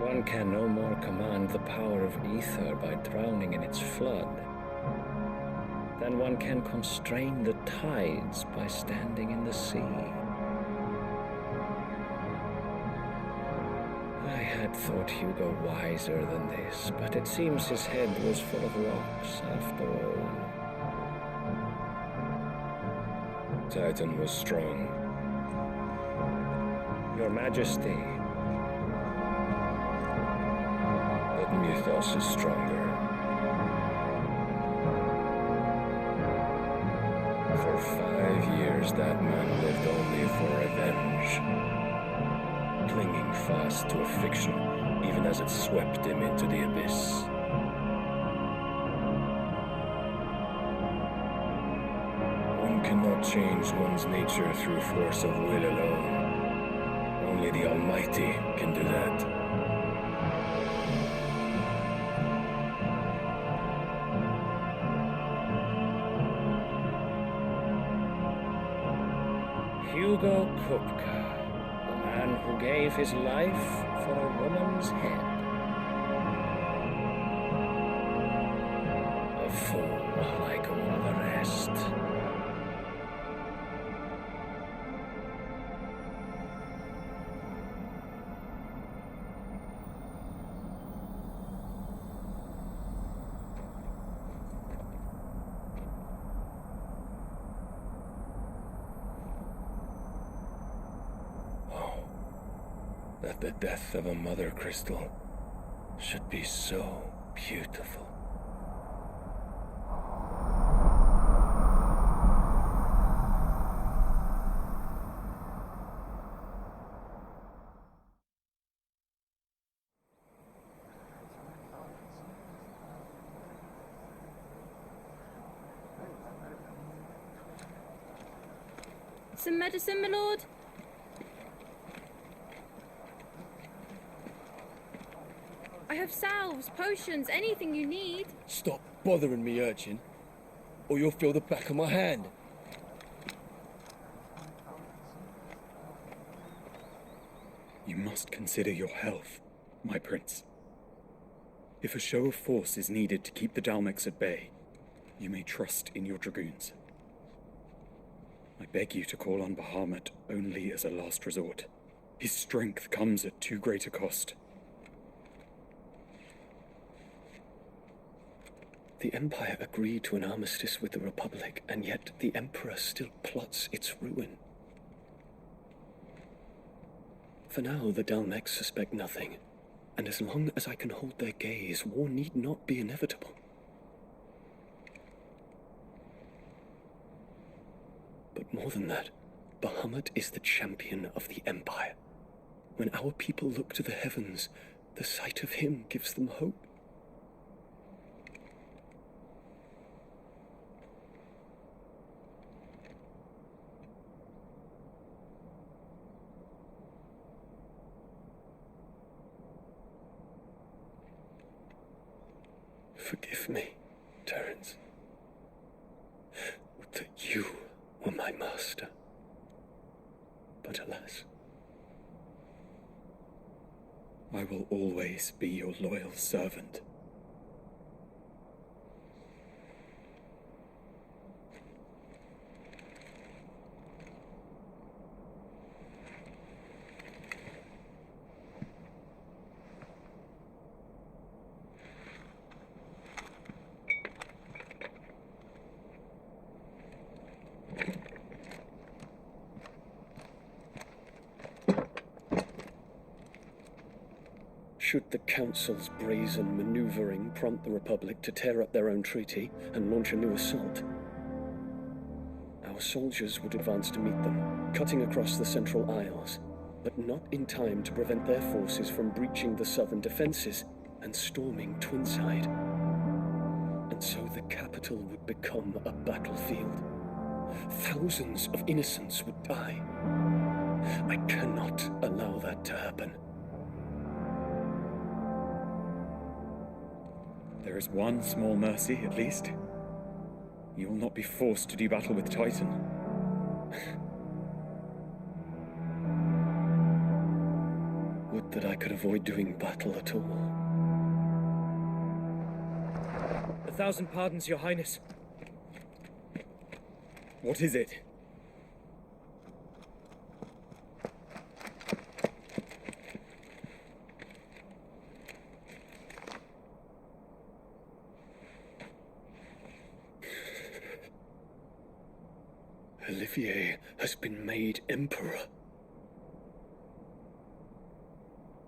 One can no more command the power of ether by drowning in its flood than one can constrain the tides by standing in the sea. I had thought Hugo wiser than this, but it seems his head was full of rocks after all. Titan was strong. Your Majesty. But Mythos is stronger. For 5 years, that man lived only for revenge, clinging fast to a fiction, even as it swept him into the abyss. One cannot change one's nature through force of will alone. Only the Almighty can do that. Hugo Kupka, the man who gave his life for a woman's head. A fool like all the rest. That the death of a mother crystal should be so beautiful. Some medicine, my lord? I have salves, potions, anything you need. Stop bothering me, urchin, or you'll feel the back of my hand. You must consider your health, my prince. If a show of force is needed to keep the Dalmex at bay, you may trust in your dragoons. I beg you to call on Bahamut only as a last resort. His strength comes at too great a cost. The Empire agreed to an armistice with the Republic, and yet the Emperor still plots its ruin. For now, the Dalmex suspect nothing, and as long as I can hold their gaze, war need not be inevitable. But more than that, Bahamut is the champion of the Empire. When our people look to the heavens, the sight of him gives them hope. Forgive me, Terence. Would that you were my master. But alas. I will always be your loyal servant. Should the Council's brazen maneuvering prompt the Republic to tear up their own treaty and launch a new assault, our soldiers would advance to meet them, cutting across the Central Isles, but not in time to prevent their forces from breaching the southern defenses and storming Twinside. And so the capital would become a battlefield. Thousands of innocents would die. I cannot allow that to happen. There is one small mercy, at least. You will not be forced to do battle with Titan. Would that I could avoid doing battle at all. 1,000 pardons, Your Highness. What is it? Olivier has been made Emperor.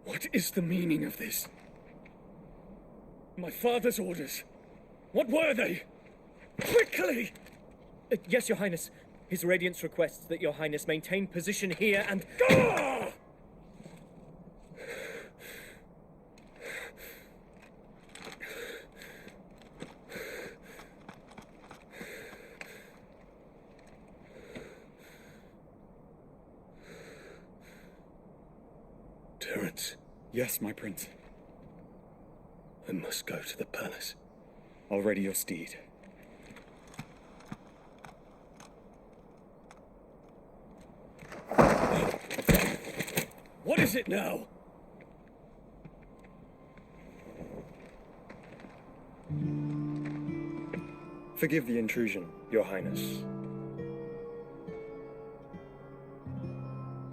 What is the meaning of this? My father's orders. What were they? Quickly! Yes, Your Highness. His Radiance requests that Your Highness maintain position here and... Ah! Terence, Yes, my prince. I must go to the palace. I'll ready your steed. What is it now? Forgive the intrusion, Your Highness.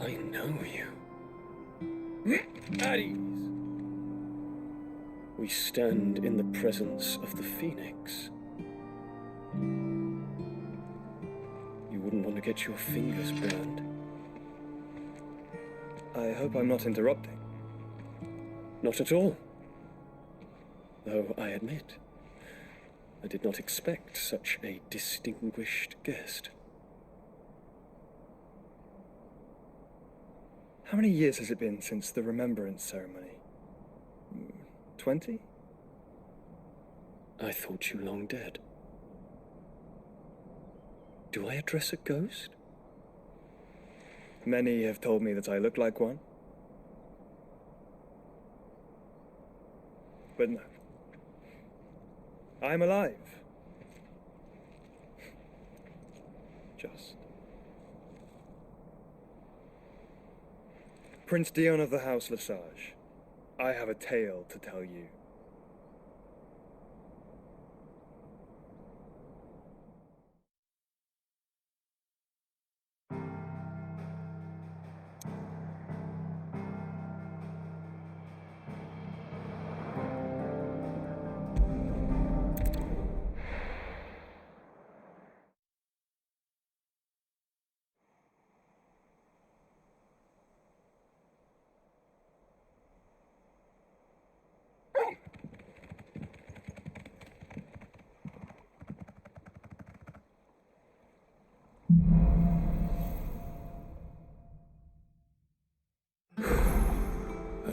I know you. At ease. We stand in the presence of the Phoenix. You wouldn't want to get your fingers burned. I hope I'm not interrupting. Not at all. Though I admit, I did not expect such a distinguished guest. How many years has it been since the remembrance ceremony? 20? I thought you long dead. Do I address a ghost? Many have told me that I look like one. But no. I'm alive. Just. Prince Dion of the House Lesage, I have a tale to tell you.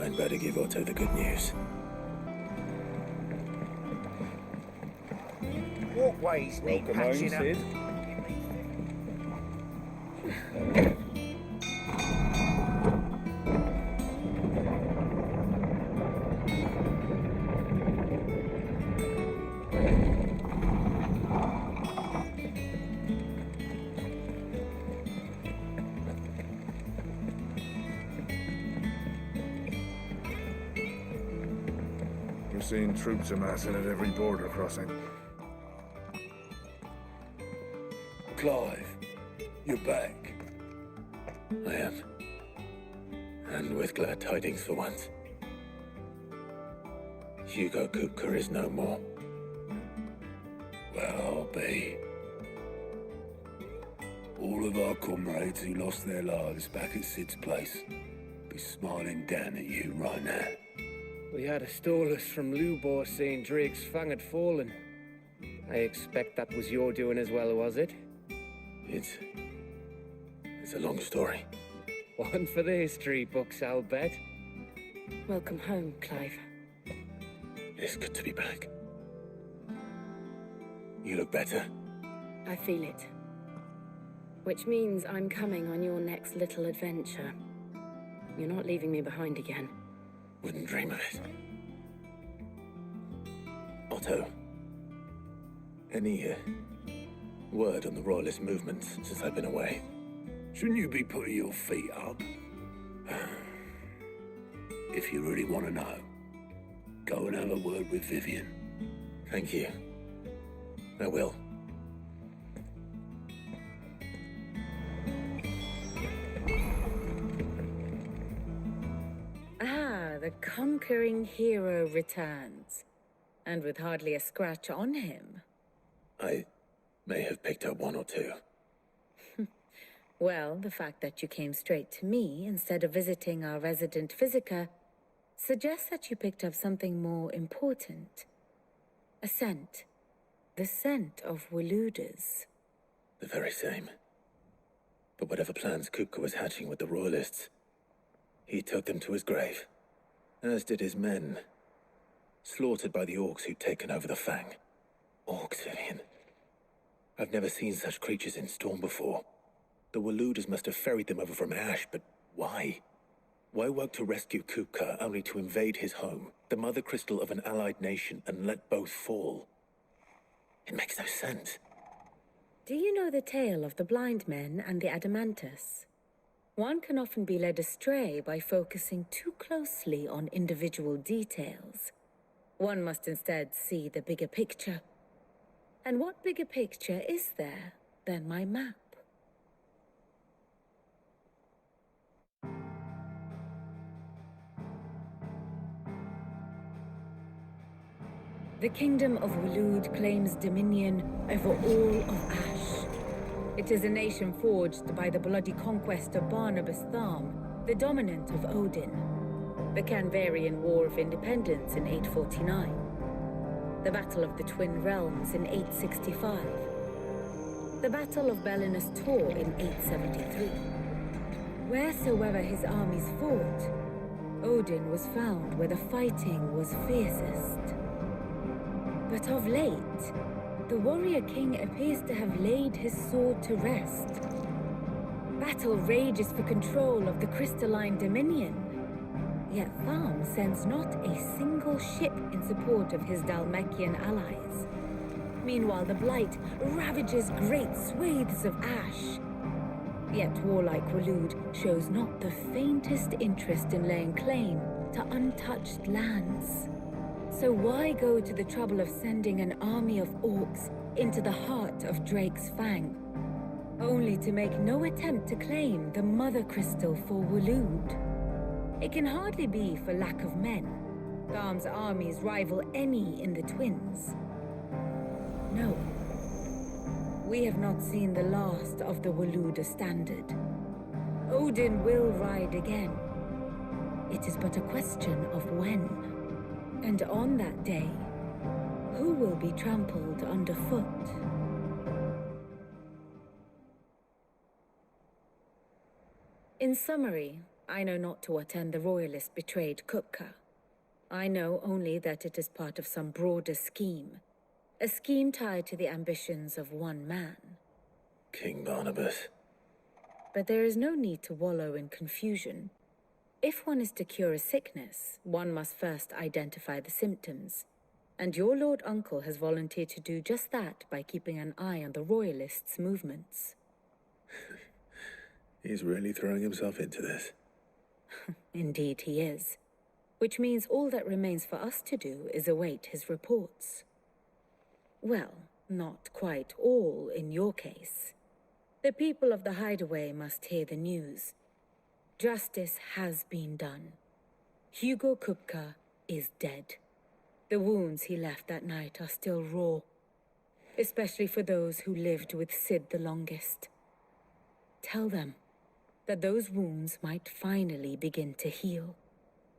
I'd better give Otto the good news. Walkways need Welcome home, patching up. Sid. We're seeing troops amassing at every border crossing. Clive, you're back. I am. And with glad tidings for once. Hugo Kupka is no more. Well, I'll be. All of our comrades who lost their lives back at Sid's place be smiling down at you right now. We had a stolus from Lubor saying Drake's fang had fallen. I expect that was your doing as well, was it? It's a long story. One for the history books, I'll bet. Welcome home, Clive. It's good to be back. You look better. I feel it. Which means I'm coming on your next little adventure. You're not leaving me behind again. Wouldn't dream of it. Otto, any word on the Royalist movement since I've been away? Shouldn't you be putting your feet up? If you really want to know, go and have a word with Vivian. Thank you. I will. Ah, the conquering hero returns. And with hardly a scratch on him. I may have picked up one or two. Well, the fact that you came straight to me instead of visiting our resident physiker suggests that you picked up something more important. A scent. The scent of Waludas. The very same. But whatever plans Kupka was hatching with the Royalists, he took them to his grave. As did his men. Slaughtered by the orcs who'd taken over the Fang. Orcs, Vivian. I've never seen such creatures in Storm before. The Waludas must have ferried them over from Ash, but why? Why work to rescue Kupka only to invade his home, the mother crystal of an allied nation, and let both fall? It makes no sense. Do you know the tale of the blind men and the Adamantus? One can often be led astray by focusing too closely on individual details. One must instead see the bigger picture. And what bigger picture is there than my map? The Kingdom of Waloed claims dominion over all of Ash. It is a nation forged by the bloody conquest of Barnabas Tharm, the dominant of Odin. The Canvarian War of Independence in 849. The Battle of the Twin Realms in 865. The Battle of Belinus Tor in 873. Wheresoever his armies fought, Odin was found where the fighting was fiercest. But of late, the warrior king appears to have laid his sword to rest. Battle rages for control of the crystalline dominion. Yet Tharm sends not a single ship in support of his Dhalmekian allies. Meanwhile, the Blight ravages great swathes of Ash. Yet warlike Waloed shows not the faintest interest in laying claim to untouched lands. So why go to the trouble of sending an army of orcs into the heart of Drake's Fang, only to make no attempt to claim the Mother Crystal for Waloed? It can hardly be for lack of men. Tharm's armies rival any in the Twins. No. We have not seen the last of the Waluda standard. Odin will ride again. It is but a question of when. And on that day, who will be trampled underfoot? In summary, I know not to what end the Royalists betrayed Kupka. I know only that it is part of some broader scheme. A scheme tied to the ambitions of one man. King Barnabas. But there is no need to wallow in confusion. If one is to cure a sickness, one must first identify the symptoms. And your Lord Uncle has volunteered to do just that by keeping an eye on the Royalists' movements. He's really throwing himself into this. Indeed he is. Which means all that remains for us to do is await his reports. Well, not quite all in your case. The people of the Hideaway must hear the news. Justice has been done. Hugo Kupka is dead. The wounds he left that night are still raw, especially for those who lived with Sid the longest. Tell them that those wounds might finally begin to heal.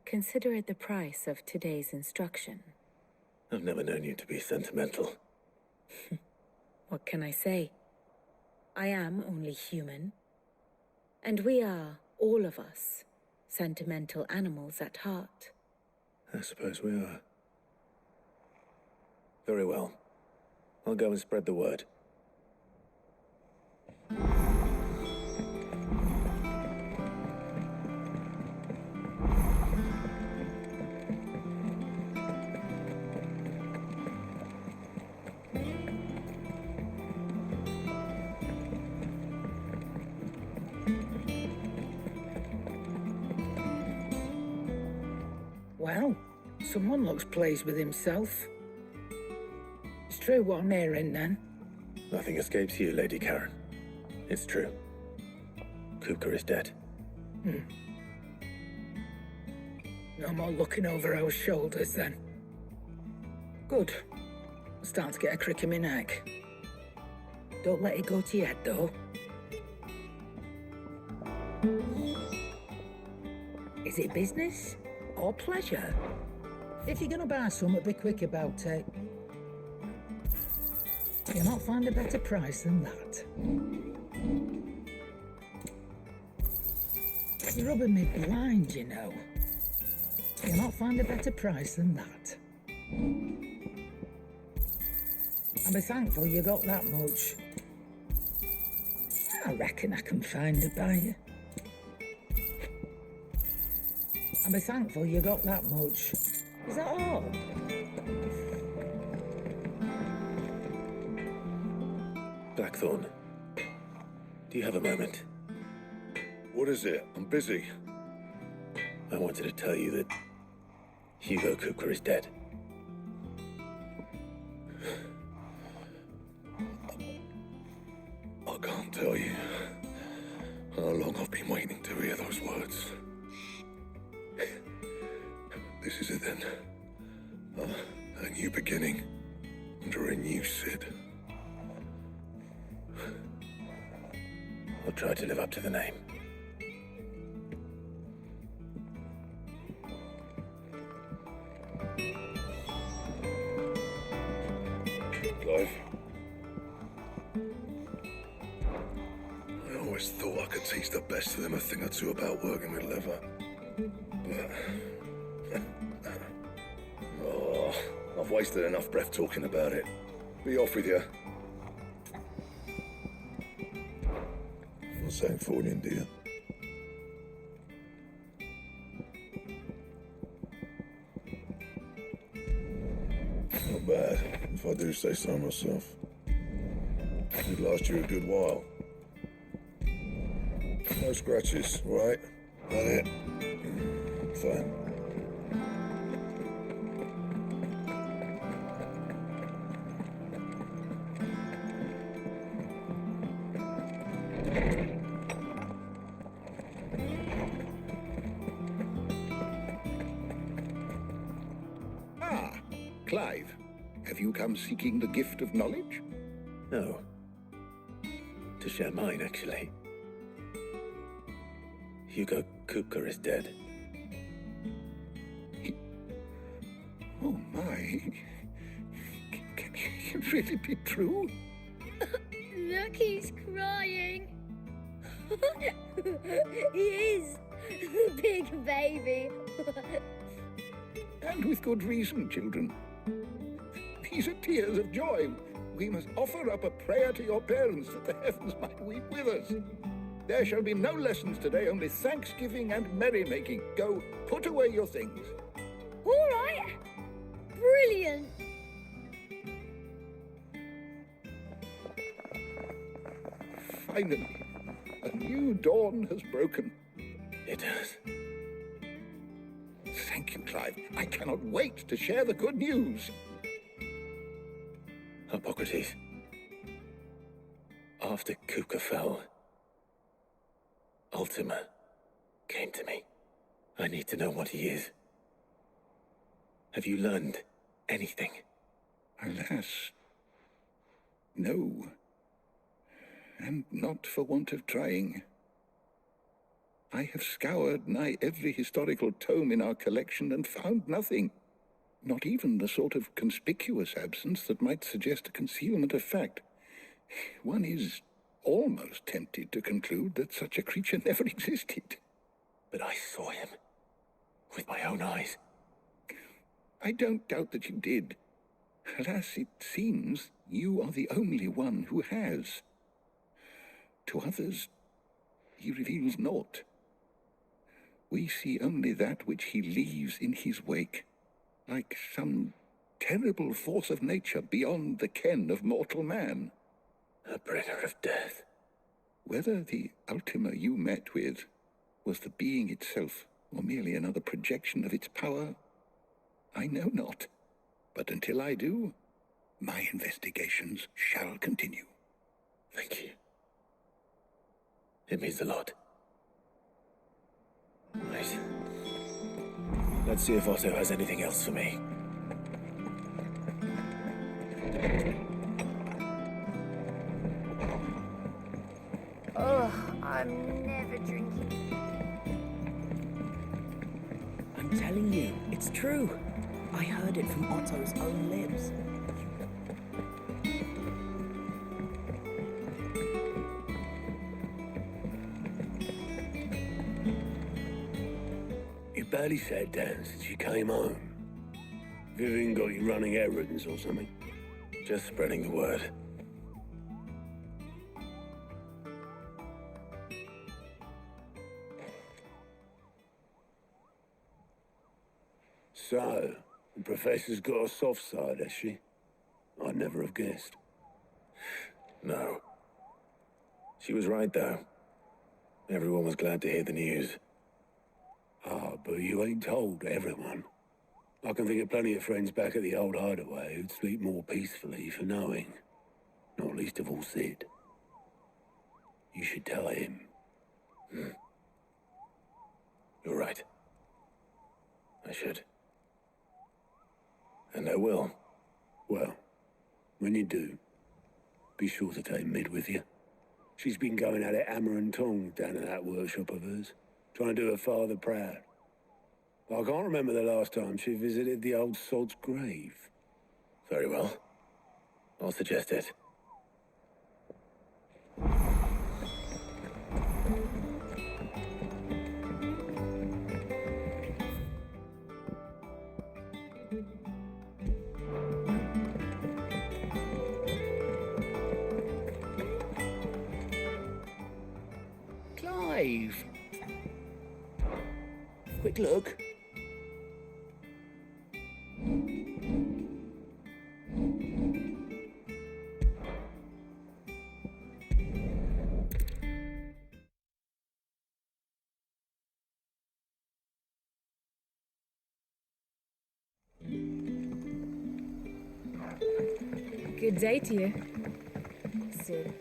Consider it the price of today's instruction. I've never known you to be sentimental. What can I say? I am only human. And we are, all of us, sentimental animals at heart. I suppose we are. Very well. I'll go and spread the word. Well, someone looks pleased with himself. It's true what I'm hearing, then. Nothing escapes you, Lady Karen. It's true. Kupka is dead. No more looking over our shoulders, then. Good. I'm starting to get a crick in my neck. Don't let it go to your head, though. Is it business or pleasure? If you're gonna buy something, be quick about it. You'll not find a better price than that. You're rubbing me blind, you know. You'll not find a better price than that. And be thankful you got that much. I reckon I can find a buyer. And be thankful you got that much. Is that all? Blackthorn, do you have a moment? What is it? I'm busy. I wanted to tell you that Hugo Kupka is dead. I can't tell you how long I've been waiting to hear those words. This is it then. A new beginning under a new Sid. I'll try to live up to the name. Clive. I always thought I could teach the best of them a thing or two about working with leather. But... oh, I've wasted enough breath talking about it. Be off with you. St. Fording, dear. Not bad, if I do say so myself. It last you a good while. No scratches, right? That it? Fine. Clive, have you come seeking the gift of knowledge? No. To share mine, actually. Hugo Kupka is dead. Oh my. Can it really be true? Look, he's crying. He is. Big baby. And with good reason, children. These are tears of joy. We must offer up a prayer to your parents that the heavens might weep with us. There shall be no lessons today, only thanksgiving and merrymaking. Go, put away your things. All right. Brilliant. Finally, a new dawn has broken. It has. Thank you, Clive. I cannot wait to share the good news. Hippocrates. After Kupka fell, Ultima came to me. I need to know what he is. Have you learned anything? Alas, no. And not for want of trying. I have scoured nigh every historical tome in our collection and found nothing. Not even the sort of conspicuous absence that might suggest a concealment of fact. One is almost tempted to conclude that such a creature never existed. But I saw him. With my own eyes. I don't doubt that you did. Alas, it seems you are the only one who has. To others, he reveals naught. We see only that which he leaves in his wake, like some terrible force of nature beyond the ken of mortal man. A bringer of death. Whether the Ultima you met with was the being itself, or merely another projection of its power, I know not. But until I do, my investigations shall continue. Thank you. It means a lot. Right. Let's see if Otto has anything else for me. Oh, I'm never drinking. I'm telling you, it's true. I heard it from Otto's own lips. You barely sat down since you came home. Vivian got you running errands or something? Just spreading the word. So, the professor's got a soft side, has she? I'd never have guessed. No. She was right, though. Everyone was glad to hear the news. Ah, but you ain't told everyone. I can think of plenty of friends back at the old hideaway who'd sleep more peacefully for knowing. Not least of all Sid. You should tell him. You're right. I should. And I will. Well, when you do, be sure to take Mid with you. She's been going at it hammer and tongs down in that workshop of hers, trying to do her father proud. I can't remember the last time she visited the old sod's grave. Very well. I'll suggest it. Clive! Quick look. Good day to you, Sid.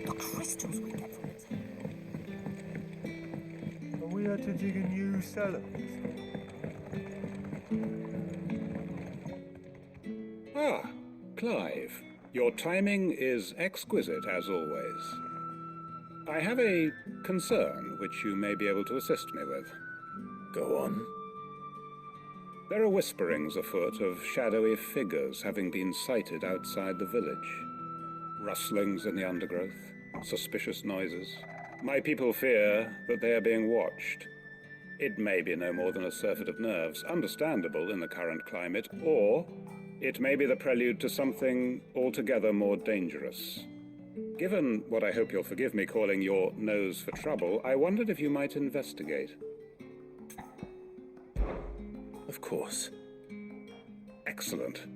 The crystals we get from the Are we had to dig a new cellar? Ah, Clive. Your timing is exquisite, as always. I have a concern which you may be able to assist me with. Go on. There are whisperings afoot of shadowy figures having been sighted outside the village. Rustlings in the undergrowth, suspicious noises. My people fear that they are being watched. It may be no more than a surfeit of nerves, understandable in the current climate, or it may be the prelude to something altogether more dangerous. Given what I hope you'll forgive me calling your nose for trouble, I wondered if you might investigate. Of course. Excellent.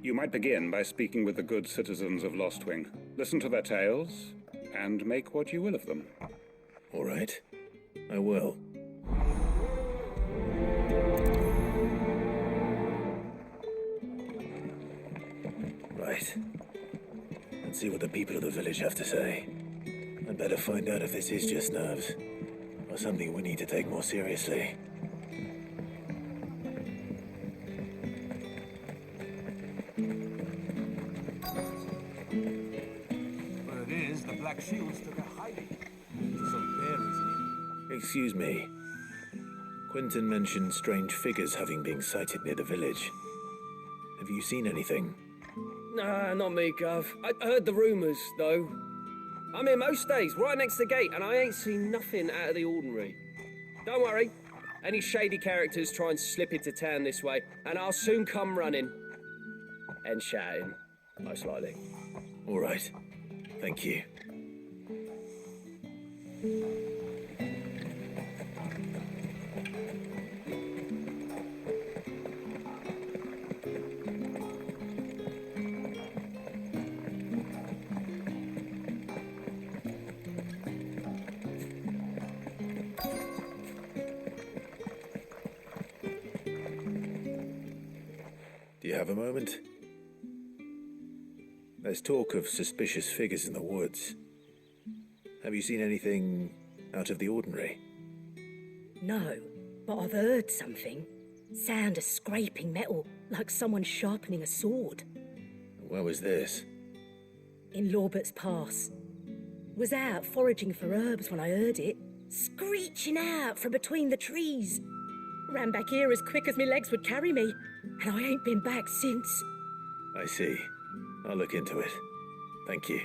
You might begin by speaking with the good citizens of Lostwing. Listen to their tales, and make what you will of them. All right. I will. Right. Let's see what the people of the village have to say. I'd better find out if this is just nerves, or something we need to take more seriously. Well, it is. The Black Shields took a hiding to some bearers in Excuse me. Quentin mentioned strange figures having been sighted near the village. Have you seen anything? Nah, not me, Gov. I heard the rumours, though. I'm here most days, right next to the gate, and I ain't seen nothing out of the ordinary. Don't worry. Any shady characters try and slip into town this way, and I'll soon come running. And shouting, most likely. All right. Thank you. you have a moment? There's talk of suspicious figures in the woods. Have you seen anything out of the ordinary? No, but I've heard something. Sound of scraping metal, like someone sharpening a sword. Where was this? In Lorbert's Pass. Was out foraging for herbs when I heard it, screeching out from between the trees. Ran back here as quick as my legs would carry me, and I ain't been back since. I see. I'll look into it. Thank you.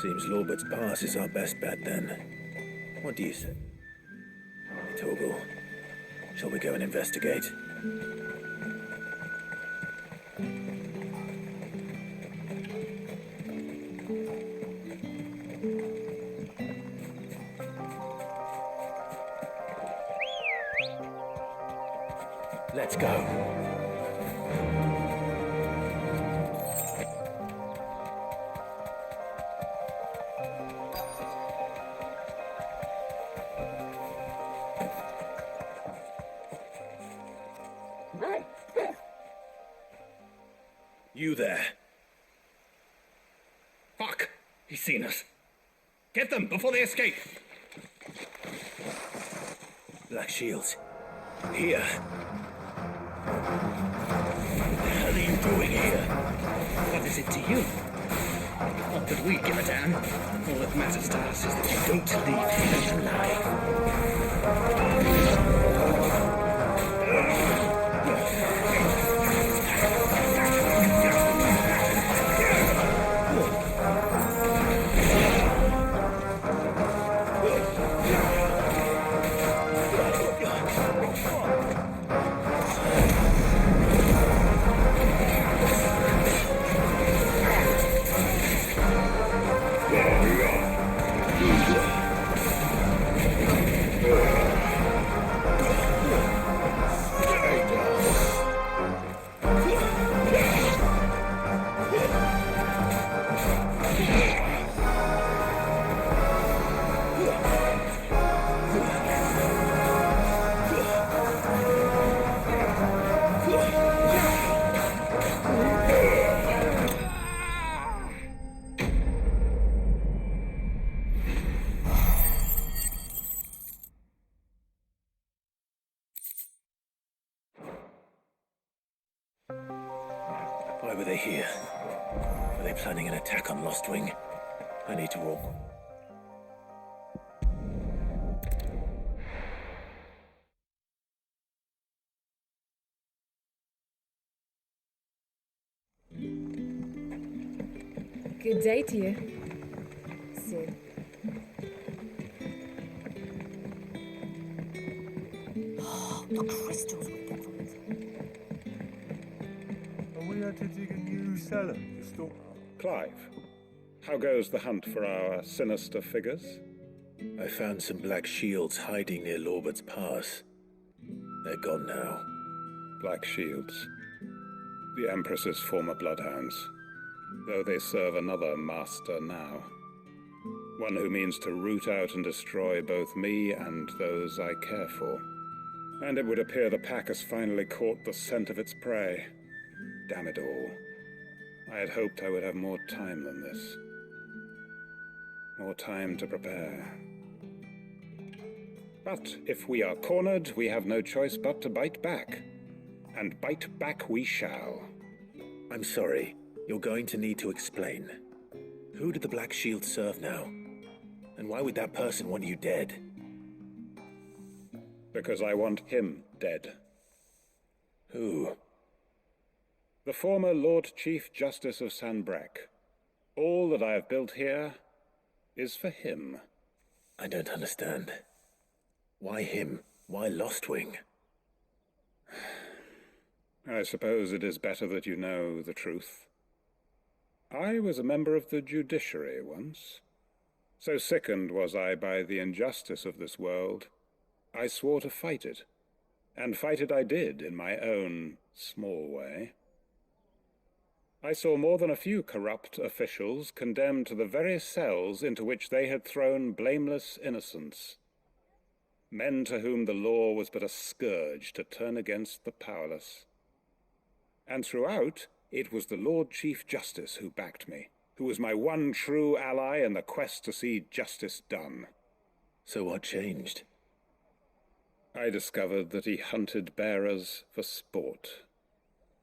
Seems Lorbert's Pass is our best bet then. What do you say? Hey, Torgal, shall we go and investigate? Let's go. You there. Fuck! He's seen us. Get them before they escape. Black Shields. Here. What the hell are you doing here? What is it to you? Not that we give a damn. All that matters to us is that you don't leave here alive. Why were they here? Were they planning an attack on Lost Wing? I need to walk. Good day to you, Sid. The crystals we get from it. Are we had to dig a new cellar to store? Clive, how goes the hunt for our sinister figures? I found some Black Shields hiding near Lorbert's Pass. They're gone now. Black Shields. The Empress's former bloodhounds. Though they serve another master now. One who means to root out and destroy both me and those I care for. And it would appear the pack has finally caught the scent of its prey. Damn it all. I had hoped I would have more time than this. More time to prepare. But if we are cornered, we have no choice but to bite back. And bite back we shall. I'm sorry. You're going to need to explain. Who did the Black Shield serve now? And why would that person want you dead? Because I want him dead. Who? The former Lord Chief Justice of Sanbreque. All that I have built here is for him. I don't understand. Why him? Why Lost Wing? I suppose it is better that you know the truth. I was a member of the judiciary once. So sickened was I by the injustice of this world, I swore to fight it. And fight it I did, in my own small way. I saw more than a few corrupt officials condemned to the very cells into which they had thrown blameless innocents. Men to whom the law was but a scourge to turn against the powerless. And throughout, it was the Lord Chief Justice who backed me, who was my one true ally in the quest to see justice done. So what changed? I discovered that he hunted bearers for sport.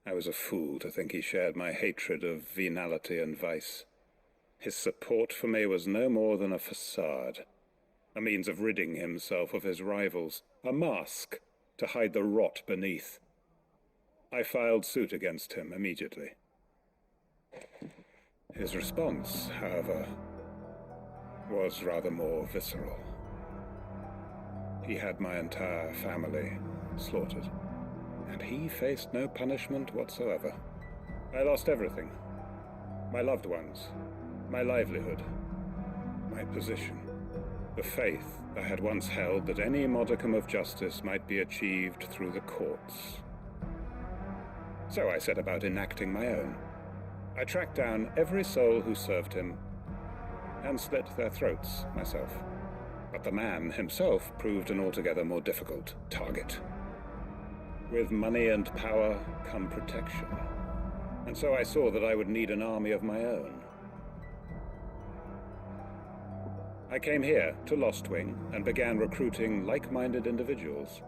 I was a fool to think he shared my hatred of venality and vice. His support for me was no more than a facade, a means of ridding himself of his rivals, a mask to hide the rot beneath. I filed suit against him immediately. His response, however, was rather more visceral. He had my entire family slaughtered, and he faced no punishment whatsoever. I lost everything. My loved ones, my livelihood, my position, the faith I had once held that any modicum of justice might be achieved through the courts. So I set about enacting my own. I tracked down every soul who served him, and slit their throats myself. But the man himself proved an altogether more difficult target. With money and power come protection, and so I saw that I would need an army of my own. I came here to Lostwing and began recruiting like-minded individuals.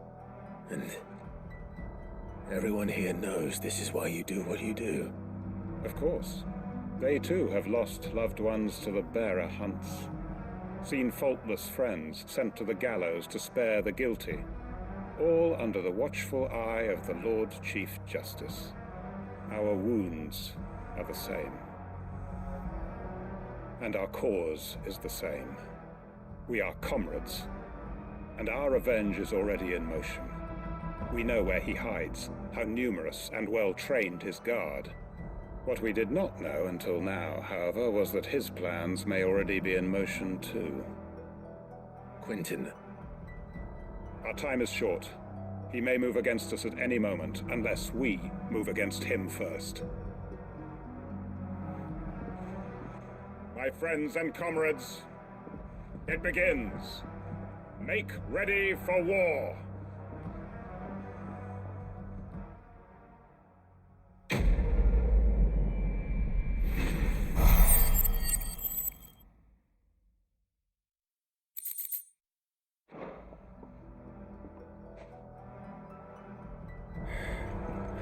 And everyone here knows this is why you do what you do. Of course. They too have lost loved ones to the bearer hunts. Seen faultless friends sent to the gallows to spare the guilty. All under the watchful eye of the Lord Chief Justice. Our wounds are the same. And our cause is the same. We are comrades, and our revenge is already in motion. We know where he hides, how numerous and well-trained his guard. What we did not know until now, however, was that his plans may already be in motion too. Quentin. Our time is short. He may move against us at any moment, unless we move against him first. My friends and comrades, it begins. Make ready for war.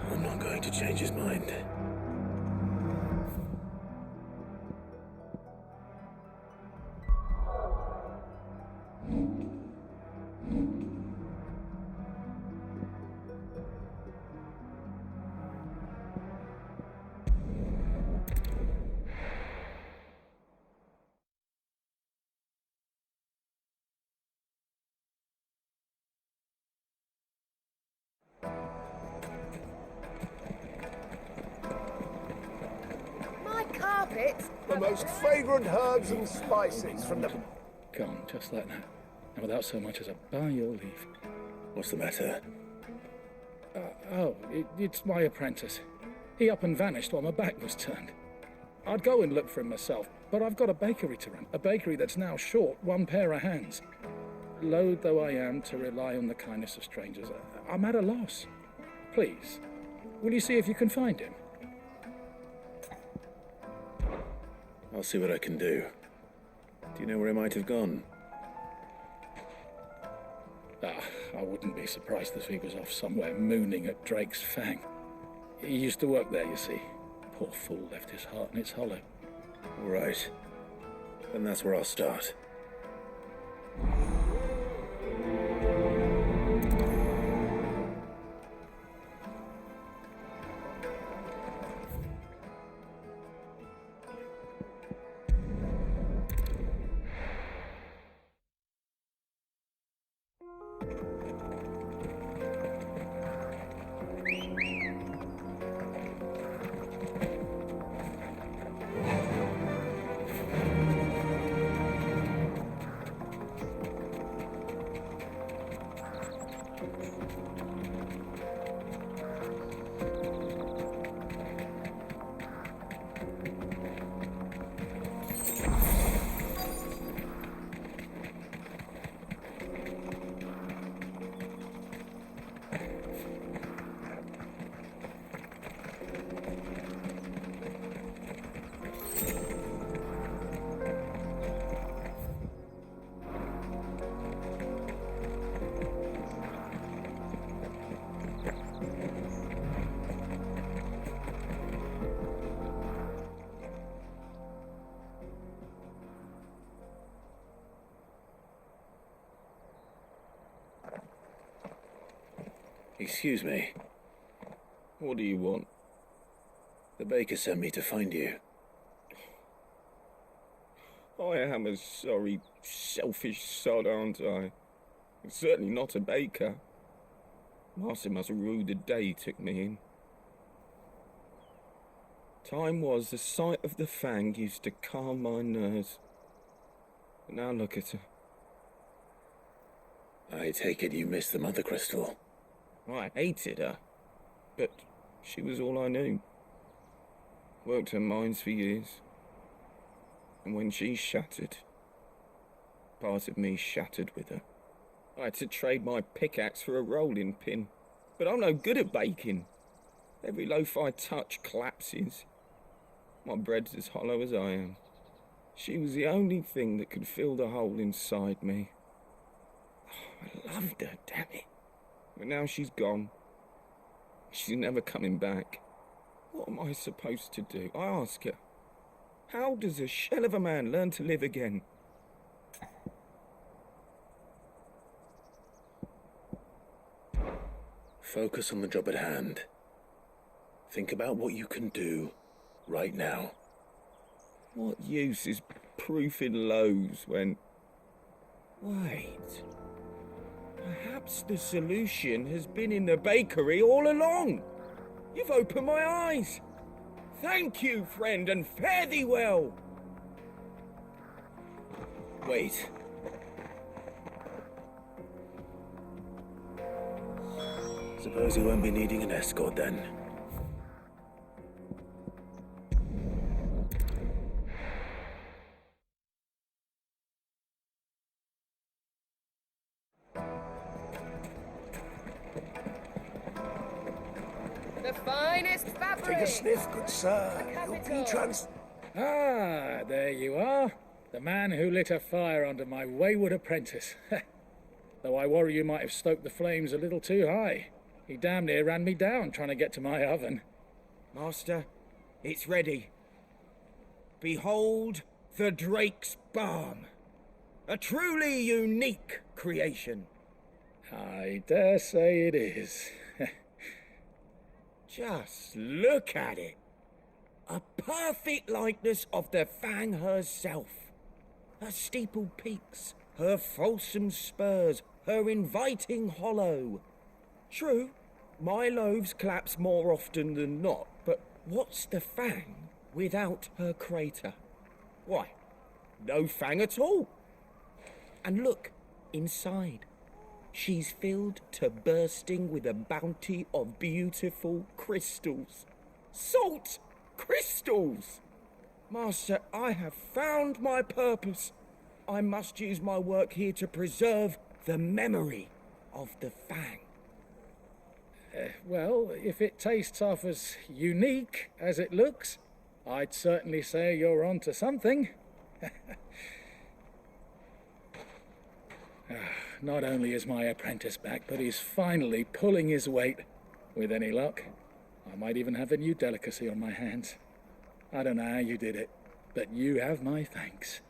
I'm not going to change his mind. The most fragrant herbs and spices from the... Gone, just like that. And without so much as a by your leave. What's the matter? It's my apprentice. He up and vanished while my back was turned. I'd go and look for him myself, but I've got a bakery to run. A bakery that's now short one pair of hands. Loath though I am to rely on the kindness of strangers, I'm at a loss. Please, will you see if you can find him? I'll see what I can do. Do you know where he might have gone? I wouldn't be surprised if he was off somewhere mooning at Drake's Fang. He used to work there, you see. Poor fool left his heart in its hollow. All right. Then that's where I'll start. Excuse me. What do you want? The baker sent me to find you. I am a sorry, selfish sod, aren't I? I'm certainly not a baker. Master must rue the day he took me in. Time was the sight of the fang used to calm my nerves. But now look at her. I take it you missed the mother crystal. I hated her, but she was all I knew. Worked her mines for years. And when she shattered, part of me shattered with her. I had to trade my pickaxe for a rolling pin, but I'm no good at baking. Every loaf I touch collapses. My bread's as hollow as I am. She was the only thing that could fill the hole inside me. Oh, I loved her, damn it. But now she's gone. She's never coming back. What am I supposed to do? I ask her. How does a shell of a man learn to live again? Focus on the job at hand. Think about what you can do right now. What use is proofing loaves when... Wait. Perhaps the solution has been in the bakery all along. You've opened my eyes. Thank you, friend, and fare thee well. Wait. Suppose you won't be needing an escort then. The finest fabric! Take a sniff, good sir. You'll be Ah, there you are. The man who lit a fire under my wayward apprentice. Though I worry you might have stoked the flames a little too high. He damn near ran me down trying to get to my oven. Master, it's ready. Behold the Drake's Balm. A truly unique creation. I dare say it is. Just look at it. A perfect likeness of the Fang herself. Her steepled peaks, her fulsome spurs, her inviting hollow. True, my loaves collapse more often than not, but what's the Fang without her crater? Why, no Fang at all. And look, inside. She's filled to bursting with a bounty of beautiful crystals. Salt crystals! Master, I have found my purpose. I must use my work here to preserve the memory of the Fang. Well, if it tastes half as unique as it looks, I'd certainly say you're onto something. Not only is my apprentice back, but he's finally pulling his weight. With any luck, I might even have a new delicacy on my hands. I don't know how you did it, but you have my thanks.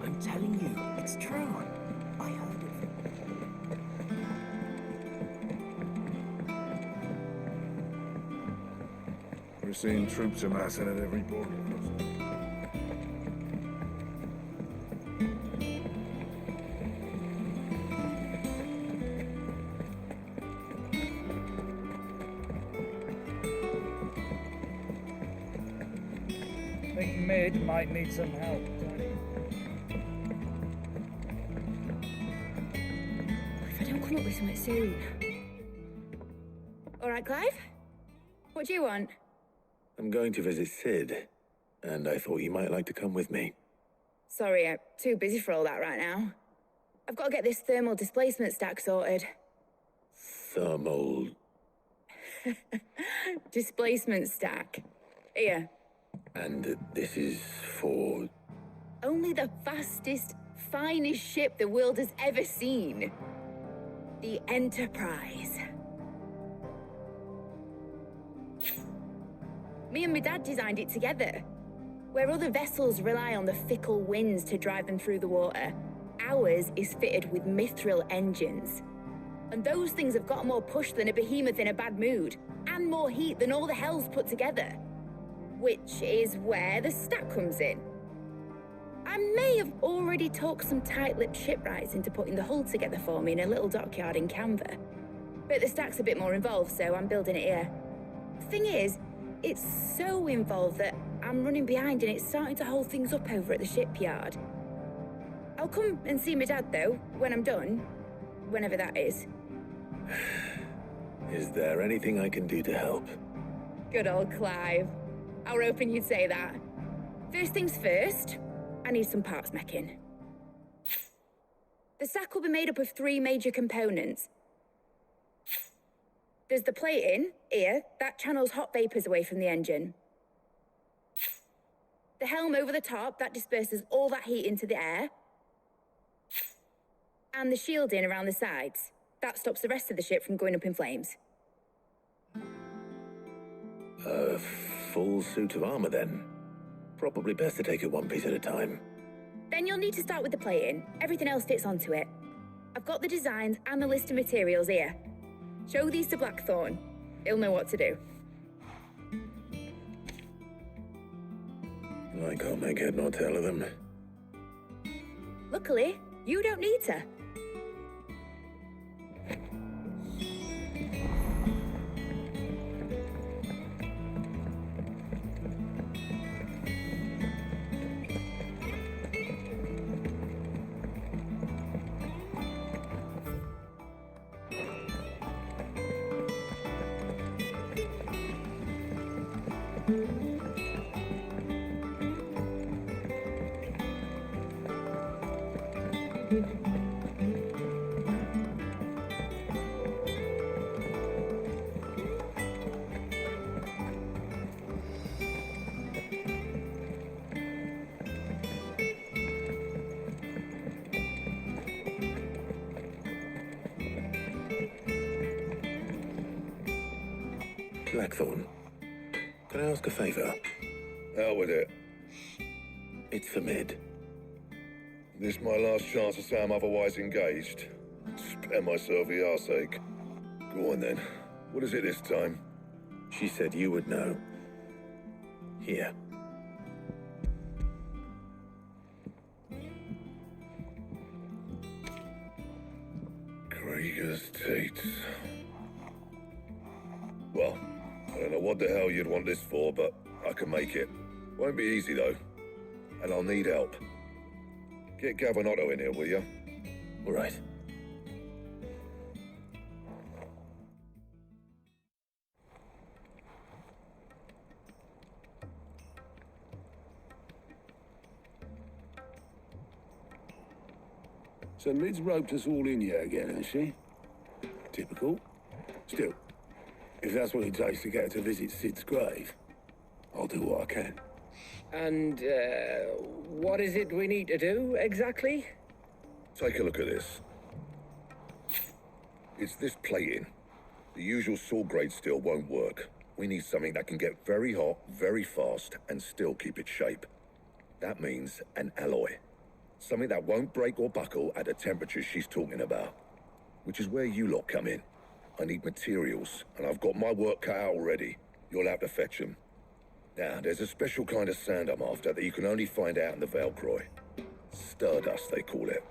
I'm telling you, it's true. I heard it. We're seeing troops amassing at every border crossing. I think Mid might need some help. If I don't come up with something soon. All right, Clive? What do you want? I'm going to visit Sid, and I thought you might like to come with me. Sorry, I'm too busy for all that right now. I've got to get this thermal displacement stack sorted. Thermal... Displacement stack. Here. And this is for... Only the fastest, finest ship the world has ever seen. The Enterprise. Me and my dad designed it together. Where other vessels rely on the fickle winds to drive them through the water, ours is fitted with mithril engines. And those things have got more push than a behemoth in a bad mood, and more heat than all the hells put together. Which is where the stack comes in. I may have already talked some tight-lipped shipwrights into putting the hull together for me in a little dockyard in Canva. But the stack's a bit more involved, so I'm building it here. The thing is, it's so involved that I'm running behind and it's starting to hold things up over at the shipyard. I'll come and see my dad, though, when I'm done. Whenever that is. Is there anything I can do to help? Good old Clive. I were hoping you'd say that. First things first, I need some parts meching. The stack will be made up of 3 major components. There's the plating, here, that channels hot vapors away from the engine. The helm over the top, that disperses all that heat into the air. And the shielding around the sides, that stops the rest of the ship from going up in flames. A full suit of armor, then. Probably best to take it one piece at a time. Then you'll need to start with the plating. Everything else fits onto it. I've got the designs and the list of materials here. Show these to Blackthorn. He'll know what to do. I can't make head nor tail of them. Luckily, you don't need to. Blackthorn, can I ask a favor? Out with it. It's for Mid. This my last chance to say I'm otherwise engaged. Spare myself the arseache. Go on then. What is it this time? She said you would know. Here. Krieger's Tate. Well, I don't know what the hell you'd want this for, but I can make it. Won't be easy, though. And I'll need help. Get Gavin Otto in here, will you? All right. So Mid's roped us all in here again, has she? Typical. Still, if that's what it takes to get her to visit Sid's grave, I'll do what I can. And, what is it we need to do, exactly? Take a look at this. It's this plating. The usual saw grade steel won't work. We need something that can get very hot, very fast, and still keep its shape. That means an alloy. Something that won't break or buckle at the temperatures she's talking about. Which is where you lot come in. I need materials, and I've got my work cut out already. You'll have to fetch them. Now, there's a special kind of sand I'm after that you can only find out in the Valcroy. Stardust, they call it.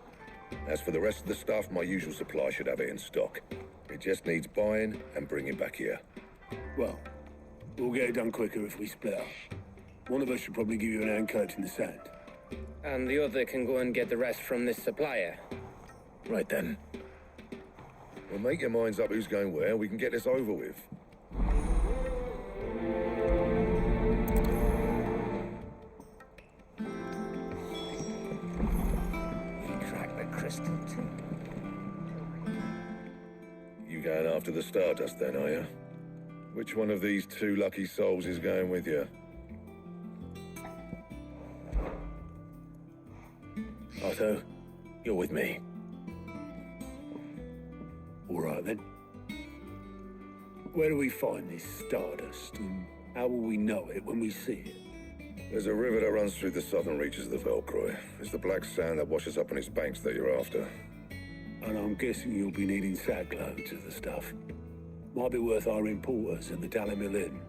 As for the rest of the stuff, my usual supply should have it in stock. It just needs buying and bringing back here. Well, we'll get it done quicker if we split up. One of us should probably give you an hand coat in the sand. And the other can go and get the rest from this supplier. Right then. Well, make your minds up who's going where. We can get this over with. You cracked the crystal too. You going after the Stardust then, are you? Which one of these two lucky souls is going with you? Otto, you're with me. All right, then. Where do we find this stardust, and how will we know it when we see it? There's a river that runs through the southern reaches of the Velcroy. It's the black sand that washes up on its banks that you're after. And I'm guessing you'll be needing sackloads of the stuff. Might be worth hiring porters at the Dalimil Inn.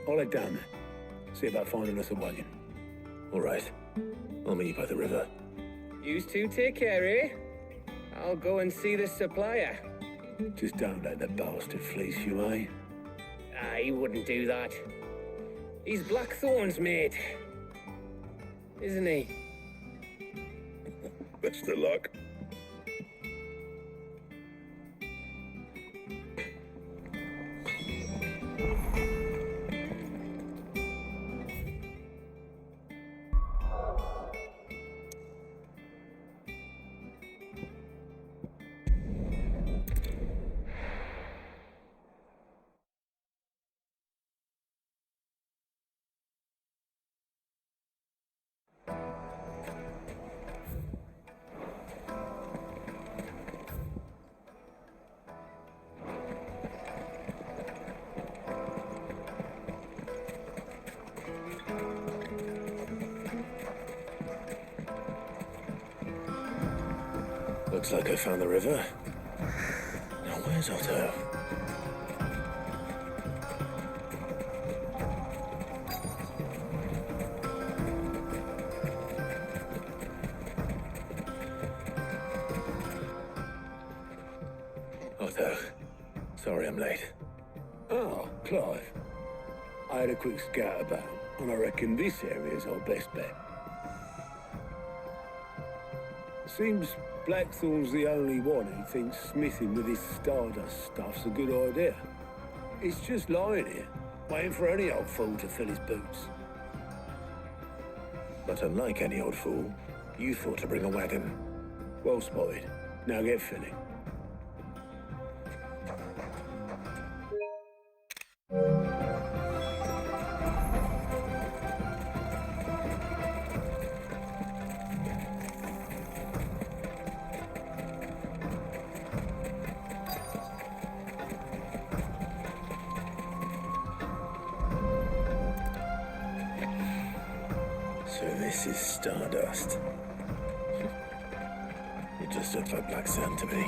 I'll head down there. See about finding us a wagon. All right. I'll meet you by the river. You two take care, eh? I'll go and see the supplier. Just don't let the bastard fleece you, eh? He wouldn't do that. He's Blackthorn's mate. Isn't he? Best of luck. Looks like I found the river. Now where's Otto? Otto, sorry I'm late. Oh, Clive. I had a quick scout about, and I reckon this area's our best bet. Seems Blackthorn's the only one who thinks smithing with his stardust stuff's a good idea. He's just lying here, waiting for any old fool to fill his boots. But unlike any old fool, you thought to bring a wagon. Well spotted. Now get filling. So this is stardust. It just looked like black sand to me.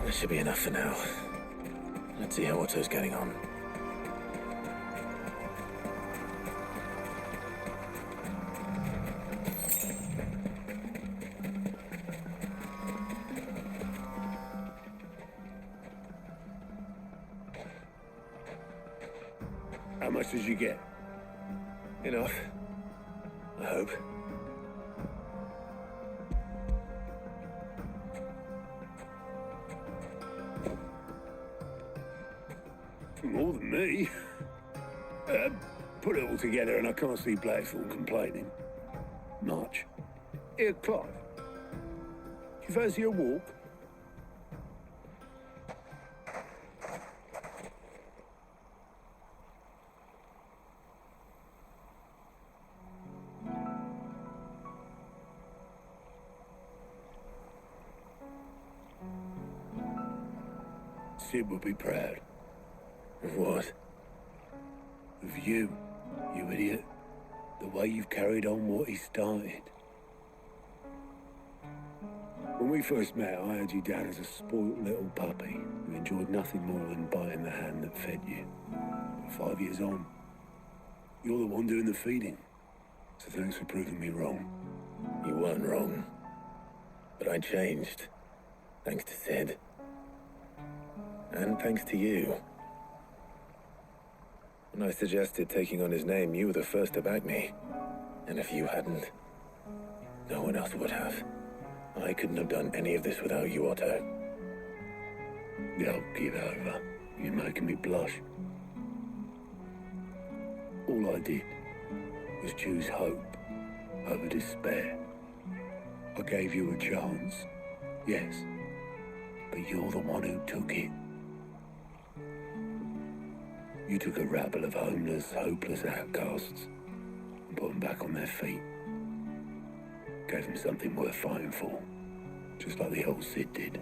That should be enough for now. Let's see how Otto's getting on. How much did you get? Enough. I hope. More than me. Put it all together and I can't see Blackthorn complaining. Much. Here, Clive. Do you fancy a walk? Sid would be proud. Of what? Of you, you idiot. The way you've carried on what he started. When we first met, I had you down as a spoilt little puppy who enjoyed nothing more than biting the hand that fed you. But 5 years on, you're the one doing the feeding. So thanks for proving me wrong. You weren't wrong. But I changed. Thanks to Sid. And thanks to you. When I suggested taking on his name, you were the first to back me. And if you hadn't, no one else would have. I couldn't have done any of this without you, Otto. Yo, give over. You're making me blush. All I did was choose hope over despair. I gave you a chance, yes, but you're the one who took it. You took a rabble of homeless, hopeless outcasts and put them back on their feet. Gave them something worth fighting for, just like the old Sid did.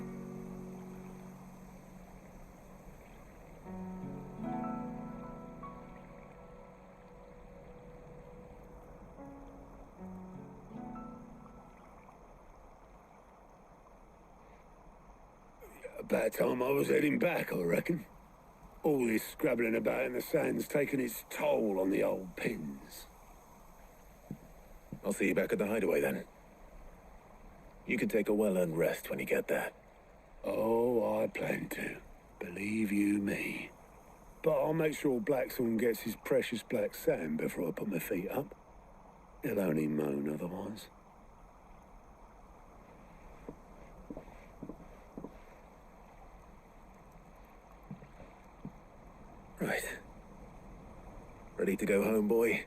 About time I was heading back, I reckon. All this scrabbling about in the sand's taken its toll on the old pins. I'll see you back at the hideaway then. You can take a well-earned rest when you get there. Oh, I plan to. Believe you me. But I'll make sure Blackthorn gets his precious black sand before I put my feet up. He'll only moan otherwise. Right. Ready to go home, boy?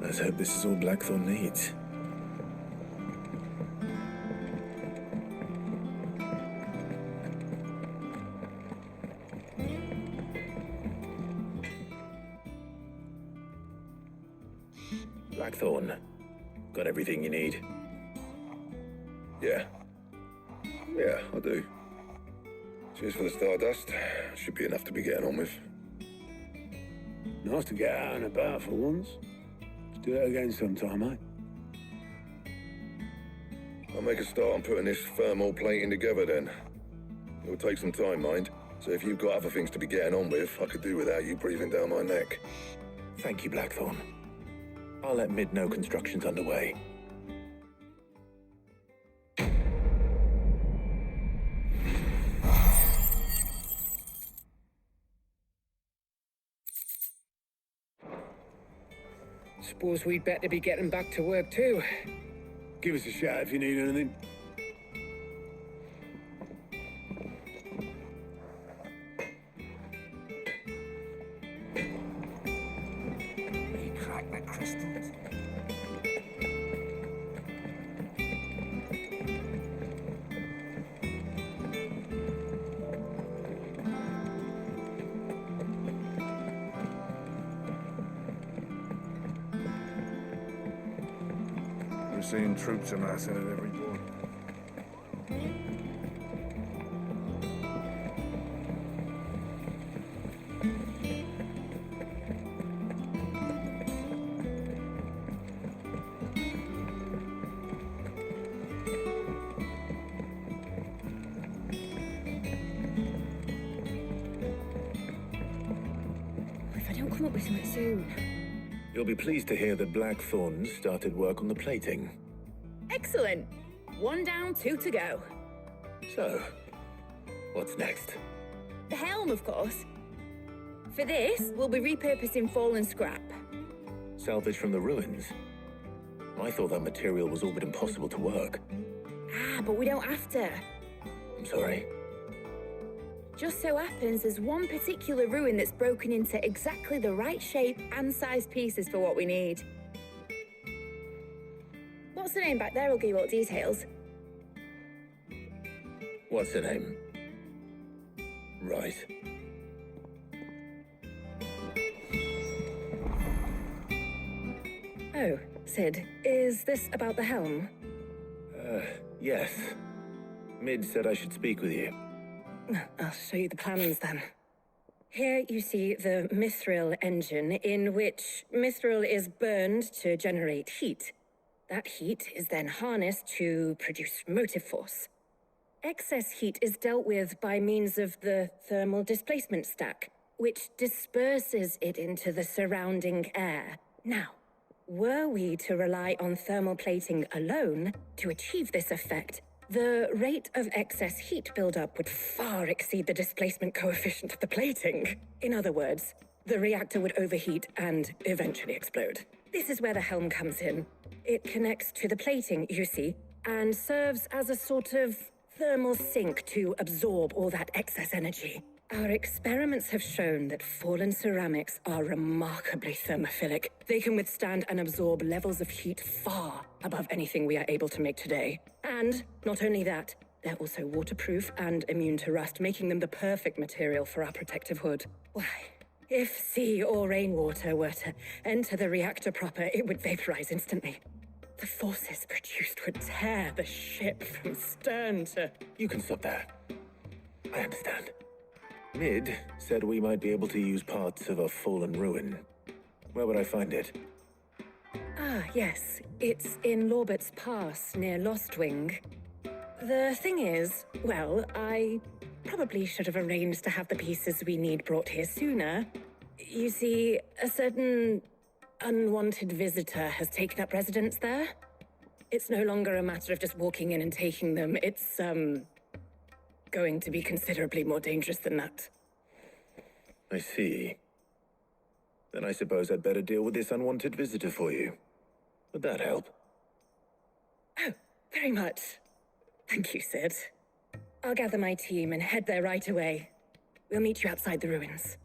Let's hope this is all Blackthorn needs. Blackthorn, got everything you need? Yeah. Yeah, I do. Cheers for the stardust. Should be enough to be getting on with. Nice to get out and about for once. Let's do it again sometime, eh? I'll make a start on putting this thermal plating together then. It'll take some time, mind. So if you've got other things to be getting on with, I could do without you breathing down my neck. Thank you, Blackthorn. I'll let Mid know construction's underway. Suppose we'd better be getting back to work too. Give us a shout if you need anything. You crack the crystals. We're seeing troops amassing at every door. If I don't come up with something soon. You'll be pleased to hear that Blackthorn started work on the plating. Excellent. 1 down, 2 to go. So, what's next? The helm, of course. For this, we'll be repurposing fallen scrap. Salvage from the ruins? I thought that material was all but impossible to work. Ah, but we don't have to. I'm sorry. Just so happens there's one particular ruin that's broken into exactly the right shape and size pieces for what we need. What's the name back there? I'll give you all details. What's her name? Right. Oh, Sid, is this about the helm? Yes. Mid said I should speak with you. I'll show you the plans then. Here you see the mithril engine, in which mithril is burned to generate heat. That heat is then harnessed to produce motive force. Excess heat is dealt with by means of the thermal displacement stack, which disperses it into the surrounding air. Now, were we to rely on thermal plating alone to achieve this effect, the rate of excess heat buildup would far exceed the displacement coefficient of the plating. In other words, the reactor would overheat and eventually explode. This is where the helm comes in. It connects to the plating, you see, and serves as a sort of thermal sink to absorb all that excess energy. Our experiments have shown that fallen ceramics are remarkably thermophilic. They can withstand and absorb levels of heat far above anything we are able to make today. And not only that, they're also waterproof and immune to rust, making them the perfect material for our protective hood. Why, if sea or rainwater were to enter the reactor proper, it would vaporize instantly. The forces produced would tear the ship from stern to... You can stop there. I understand. Mid said we might be able to use parts of a fallen ruin. Where would I find it? Ah, yes. It's in Lorbert's Pass, near Lostwing. The thing is, well, I probably should have arranged to have the pieces we need brought here sooner. You see, a certain unwanted visitor has taken up residence there. It's no longer a matter of just walking in and taking them. It's, going to be considerably more dangerous than that. I see. Then I suppose I'd better deal with this unwanted visitor for you. Would that help? Oh, very much. Thank you, Sid. I'll gather my team and head there right away. We'll meet you outside the ruins.